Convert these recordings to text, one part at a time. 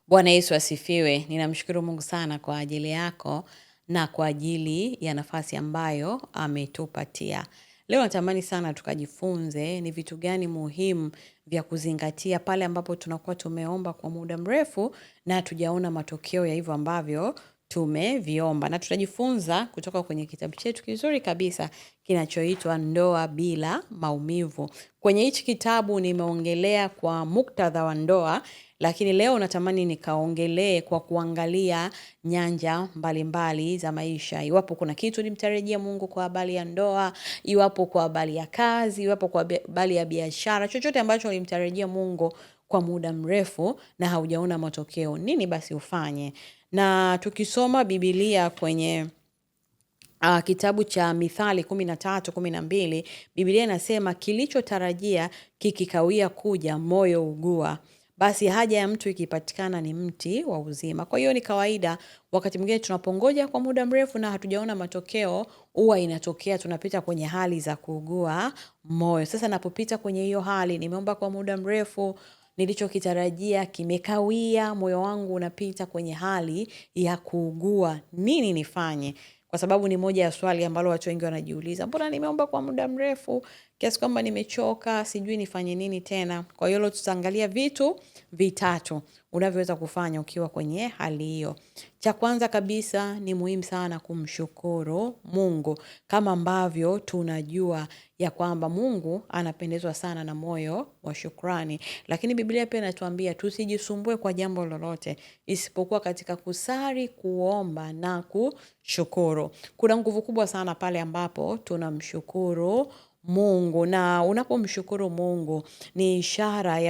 Bwana Yesu asifiwe. Ninamshukuru Mungu sana kwa ajili yako na kwa ajili ya nafasi ambayo ametupatia. Leo natamani sana tukajifunze ni vitu gani muhimu vya kuzingatia pale ambapo tunakuwa tumeomba kwa muda mrefu na hatujaona matokeo ya hivyo ambavyo tumeviomba. Na tutajifunza kutoka kwenye kitabu chetu kizuri kabisa kinachoitwa Ndoa Bila Maumivu. Kwenye hichi kitabu nimeongelea kwa muktadha wa ndoa, lakini leo natamani nikaongelee kwa kuangalia nyanja mbalimbali za maisha. Iwapo kuna kitu nimtarajia Mungu kwa habari ya ndoa, iwapo kwa habari ya kazi, iwapo kwa habari ya biashara, chochote ambacho ulimtarajia Mungu kwa muda mrefu na haujaona matokeo, nini basi ufanye? Na tukisoma Biblia kwenye kitabu cha Mithali 13:12, Biblia inasema kilichotarajia kikikawia kuja, moyo ugua. Basi haja ya mtu ikipatikana ni mti wa uzima. Kwa hiyo ni kawaida wakati mwingine tunapongoja kwa muda mrefu na hatujaona matokeo, huwa inatokea tunapita kwenye hali za kuugua moyo. Sasa napopita kwenye hiyo hali, nimeomba kwa muda mrefu, nilichokitarajia kimekawia, moyo wangu unapita kwenye hali ya kuugua. Nini nifanye? Kwa sababu ni moja ya swali ambalo watu wengi wanajiuliza. Mbona nimeomba kwa muda mrefu, kiasi kwamba nimechoka, sijui nifanye nini tena. Kwa hiyo leo tutaangalia vitu vitatu unavyoweza kufanya ukiwa kwenye hali hiyo. Cha kwanza kabisa ni muhimu sana kumshukuru Mungu, kama ambavyo tunajua ya kwamba Mungu anapendezwa sana na moyo wa shukrani. Lakini Biblia pia inatuambia tusijisumbue kwa jambo lolote isipokuwa katika kusali, kuomba na kushukuru. Kuna nguvu kubwa sana pale ambapo tunamshukuru Mungu, na unapomshukuru Mungu ni ishara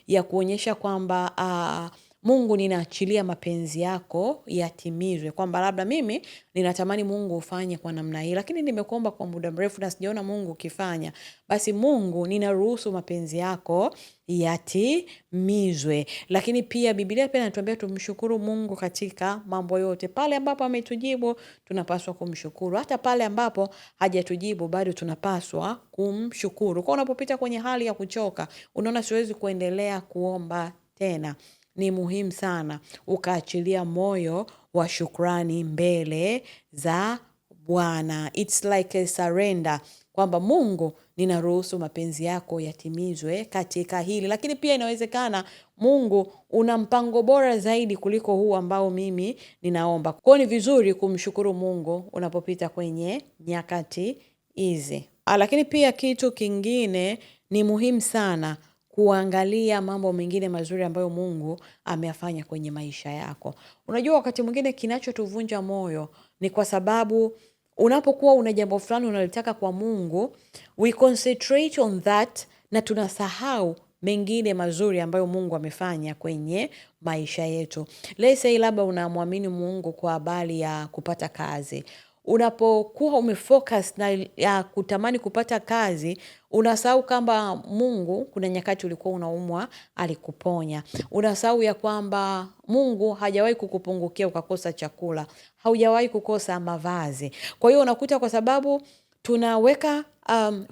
ya kuonyesha kwamba Mungu, ninaachilia mapenzi yako yatimizwe. Kwamba labda mimi ninatamani Mungu ufanye kwa namna hii, lakini nimekuomba kwa muda mrefu na sijaona Mungu ukifanya. Basi Mungu, ninaruhusu mapenzi yako yatimizwe. Lakini pia Biblia pia inatuambia tumshukuru Mungu katika mambo yote. Pale ambapo ametujibu tunapaswa kumshukuru. Hata pale ambapo hajatujibu bado tunapaswa kumshukuru. Kwa unapopita kwenye hali ya kuchoka, unaona siwezi kuendelea kuomba tena, ni muhimu sana ukaachilia moyo wa shukrani mbele za Bwana. It's like a surrender. Kwamba Mungu, ninaruhusu mapenzi yako yatimizwe katika hili. Lakini pia inawezekana Mungu una mpango bora zaidi kuliko huu ambao mimi ninaomba. Kwa hiyo ni vizuri kumshukuru Mungu unapopita kwenye nyakati hizi. Lakini pia kitu kingine ni muhimu sana kuangalia mambo mengine mazuri ambayo Mungu ameyafanya kwenye maisha yako. Unajua wakati mwingine kinachotuvunja moyo ni kwa sababu unapokuwa una jambo fulani unalitaka kwa Mungu, we concentrate on that na tunasahau mengine mazuri ambayo Mungu amefanya kwenye maisha yetu. Let's say labda unamwamini Mungu kwa habari ya kupata kazi. Unapokuwa umefocus na ya kutamani kupata kazi, unasahau kwamba Mungu kuna nyakati ulikuwa unaumwa, alikuponya. Unasahau ya kwamba Mungu hajawahi kukupungukia ukakosa chakula, haujawahi kukosa mavazi. Kwa hiyo unakuta kwa sababu tunaweka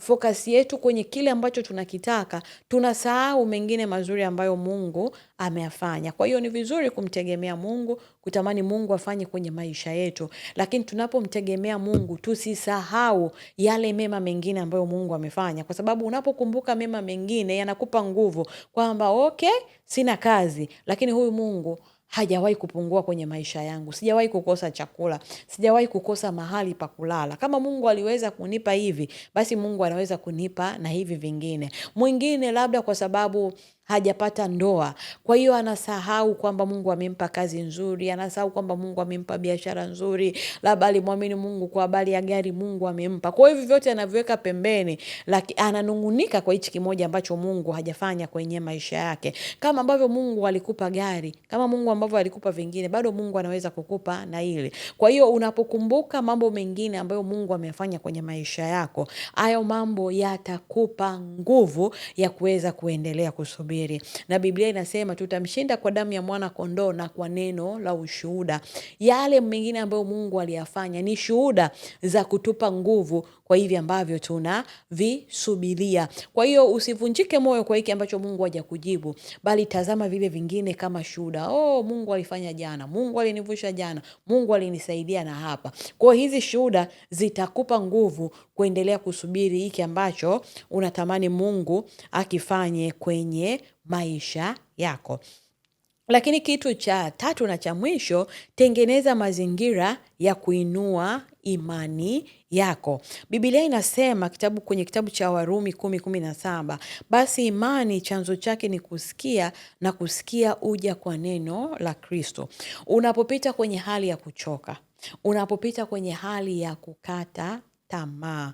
focus yetu kwenye kile ambacho tunakitaka, tunasahau mengine mazuri ambayo Mungu ameyafanya. Kwa hiyo ni vizuri kumtegemea Mungu, kutamani Mungu afanye kwenye maisha yetu. Lakini tunapomtegemea Mungu tusisahau yale mema mengine ambayo Mungu amefanya. Kwa sababu unapokumbuka mema mengine yanakupa nguvu kwamba okay, sina kazi, lakini huyu Mungu hajawahi kupungua kwenye maisha yangu. Sijawahi kukosa chakula, sijawahi kukosa mahali pa kulala. Kama Mungu aliweza kunipa hivi, basi Mungu anaweza kunipa na hivi vingine. Mwingine labda kwa sababu hajapata ndoa, kwa hiyo anasahau kwamba Mungu amempa kazi nzuri, anasahau kwamba Mungu amempa biashara nzuri, labda alimwamini Mungu kwa habari ya gari, Mungu amempa. Kwa hiyo vyote anaviweka pembeni, lakini ananungunika kwa hichi kimoja ambacho Mungu hajafanya kwenye maisha yake. Kama ambavyo Mungu alikupa gari, kama Mungu ambavyo alikupa vingine, bado Mungu anaweza kukupa na hili. Kwa hiyo unapokumbuka mambo mengine ambayo Mungu amefanya kwenye maisha yako, hayo mambo yatakupa nguvu ya kuweza kuendelea kusubiri. Na Biblia inasema tutamshinda kwa damu ya mwana kondoo na kwa neno la ushuhuda. Yale mengine ambayo Mungu aliyafanya ni shuhuda za kutupa nguvu kwa hivi ambavyo tunavisubiria. Kwa hiyo usivunjike moyo kwa hiki ambacho Mungu hajakujibu, bali tazama vile vingine kama shuhuda. Mungu alifanya jana, Mungu alinivusha jana, Mungu alinisaidia na hapa. Kwa hizi shuhuda zitakupa nguvu kuendelea kusubiri hiki ambacho unatamani Mungu akifanye kwenye maisha yako. Lakini kitu cha tatu na cha mwisho, tengeneza mazingira ya kuinua imani yako. Biblia inasema kwenye kitabu cha Warumi 10:17, basi imani chanzo chake ni kusikia, na kusikia uja kwa neno la Kristo. Unapopita kwenye hali ya kuchoka, unapopita kwenye hali ya kukata tamaa,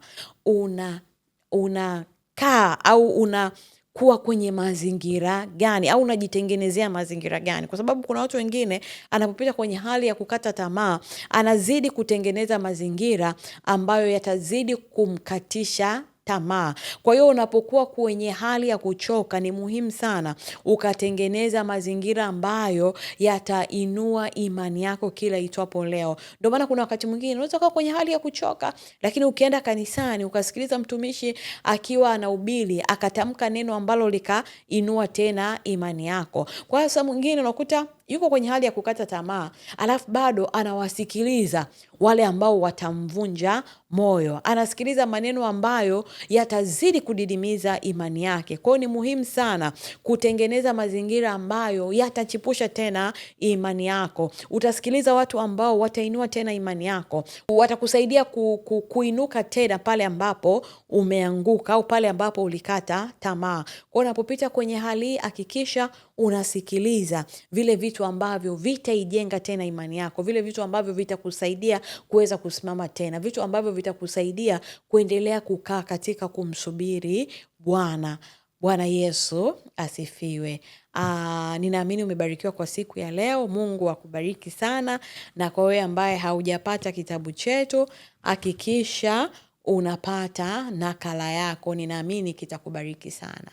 unakaa au unakuwa kwenye mazingira gani, au unajitengenezea mazingira gani? Kwa sababu kuna watu wengine anapopita kwenye hali ya kukata tamaa, anazidi kutengeneza mazingira ambayo yatazidi kumkatisha tamaa. Kwa hiyo unapokuwa kwenye hali ya kuchoka, ni muhimu sana ukatengeneza mazingira ambayo yatainua imani yako kila itwapo leo. Ndio maana kuna wakati mwingine unaweza kuwa kwenye hali ya kuchoka, lakini ukienda kanisani ukasikiliza mtumishi akiwa anahubiri, akatamka neno ambalo likainua tena imani yako. Kwa hiyo saa mwingine unakuta yuko kwenye hali ya kukata tamaa, alafu bado anawasikiliza wale ambao watamvunja moyo. Anasikiliza maneno ambayo yatazidi kudidimiza imani yake. Kwa hiyo ni muhimu sana kutengeneza mazingira ambayo yatachipusha tena imani yako. Utasikiliza watu ambao watainua tena imani yako. Watakusaidia kuinuka tena pale ambapo umeanguka au pale ambapo ulikata tamaa. Kwa unapopita kwenye hali, hakikisha unasikiliza vile vitu ambavyo vitaijenga tena imani yako, vile vitu ambavyo vitakusaidia kuweza kusimama tena, vitu ambavyo vitakusaidia kuendelea kukaa katika kumsubiri Bwana. Bwana Yesu asifiwe. Ninaamini umebarikiwa kwa siku ya leo. Mungu akubariki sana. Na kwa wewe ambaye haujapata kitabu chetu, hakikisha unapata nakala yako. Ninaamini kitakubariki sana.